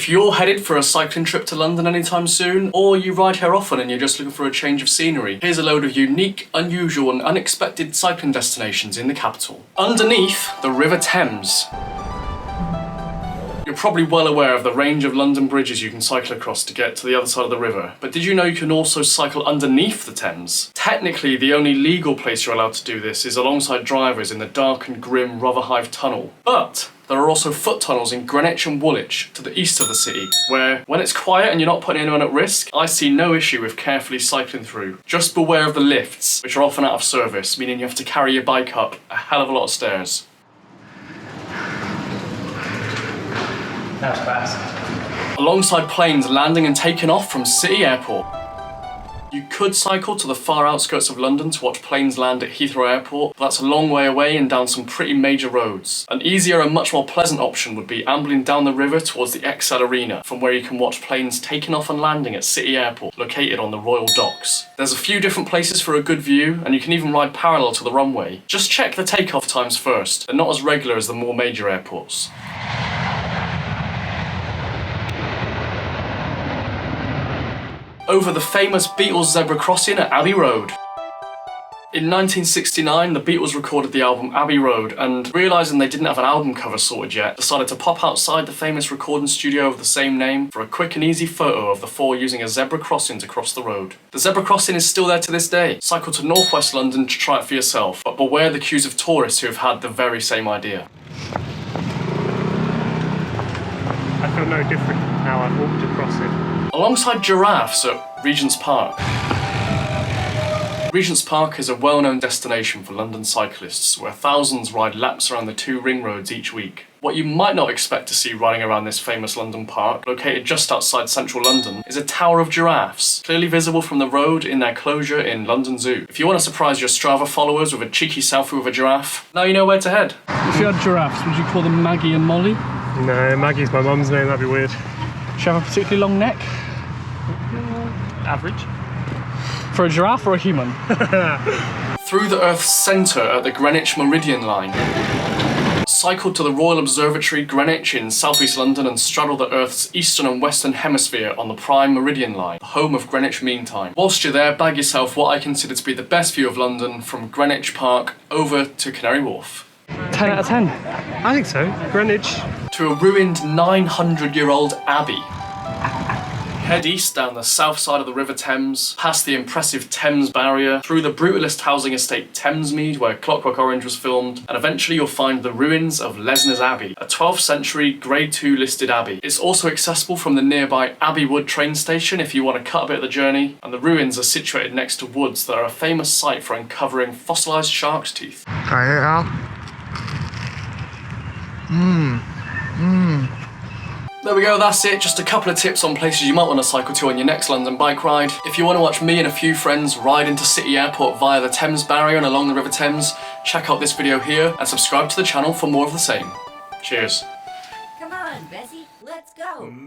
If you're headed for a cycling trip to London anytime soon, or you ride here often and you're just looking for a change of scenery, here's a load of unique, unusual and unexpected cycling destinations in the capital. Underneath the River Thames. You're probably well aware of the range of London bridges you can cycle across to get to the other side of the river, but did you know you can also cycle underneath the Thames? Technically, the only legal place you're allowed to do this is alongside drivers in the dark and grim Rotherhithe Tunnel. But there are also foot tunnels in Greenwich and Woolwich to the east of the city, where, when it's quiet and you're not putting anyone at risk, I see no issue with carefully cycling through. Just beware of the lifts, which are often out of service, meaning you have to carry your bike up a hell of a lot of stairs. That's fast. Alongside planes landing and taking off from City Airport. You could cycle to the far outskirts of London to watch planes land at Heathrow Airport, but that's a long way away and down some pretty major roads. An easier and much more pleasant option would be ambling down the river towards the ExCeL Arena, from where you can watch planes taking off and landing at City Airport, located on the Royal Docks. There's a few different places for a good view, and you can even ride parallel to the runway. Just check the takeoff times first, they're not as regular as the more major airports. Over the famous Beatles zebra crossing at Abbey Road. In 1969, the Beatles recorded the album Abbey Road and, realising they didn't have an album cover sorted yet, decided to pop outside the famous recording studio of the same name for a quick and easy photo of the four using a zebra crossing to cross the road. The zebra crossing is still there to this day. Cycle to northwest London to try it for yourself, but beware the queues of tourists who have had the very same idea. I feel no different now I've walked across it. Alongside giraffes at Regent's Park. Regent's Park is a well-known destination for London cyclists, where thousands ride laps around the two ring roads each week. What you might not expect to see riding around this famous London park, located just outside central London, is a tower of giraffes, clearly visible from the road in their closure in London Zoo. If you want to surprise your Strava followers with a cheeky selfie with a giraffe, now you know where to head. If you had giraffes, would you call them Maggie and Molly? No, Maggie's my mum's name, that'd be weird. Do you have a particularly long neck? Average. For a giraffe or a human? Through the Earth's centre at the Greenwich Meridian line. Cycle to the Royal Observatory, Greenwich in southeast London and straddle the Earth's eastern and western hemisphere on the prime Meridian line, the home of Greenwich Mean Time. Whilst you're there, bag yourself what I consider to be the best view of London from Greenwich Park over to Canary Wharf. 10 out of 10. I think so. Greenwich. To a ruined 900-year-old abbey. Head east down the south side of the River Thames, past the impressive Thames Barrier, through the brutalist housing estate Thamesmead, where Clockwork Orange was filmed, and eventually you'll find the ruins of Lesners Abbey, a 12th century Grade 2 listed abbey. It's also accessible from the nearby Abbey Wood train station if you want to cut a bit of the journey, and the ruins are situated next to woods that are a famous site for uncovering fossilised shark's teeth. There we go, that's it. Just a couple of tips on places you might want to cycle to on your next London bike ride. If you want to watch me and a few friends ride into City Airport via the Thames Barrier and along the River Thames, check out this video here and subscribe to the channel for more of the same. Cheers.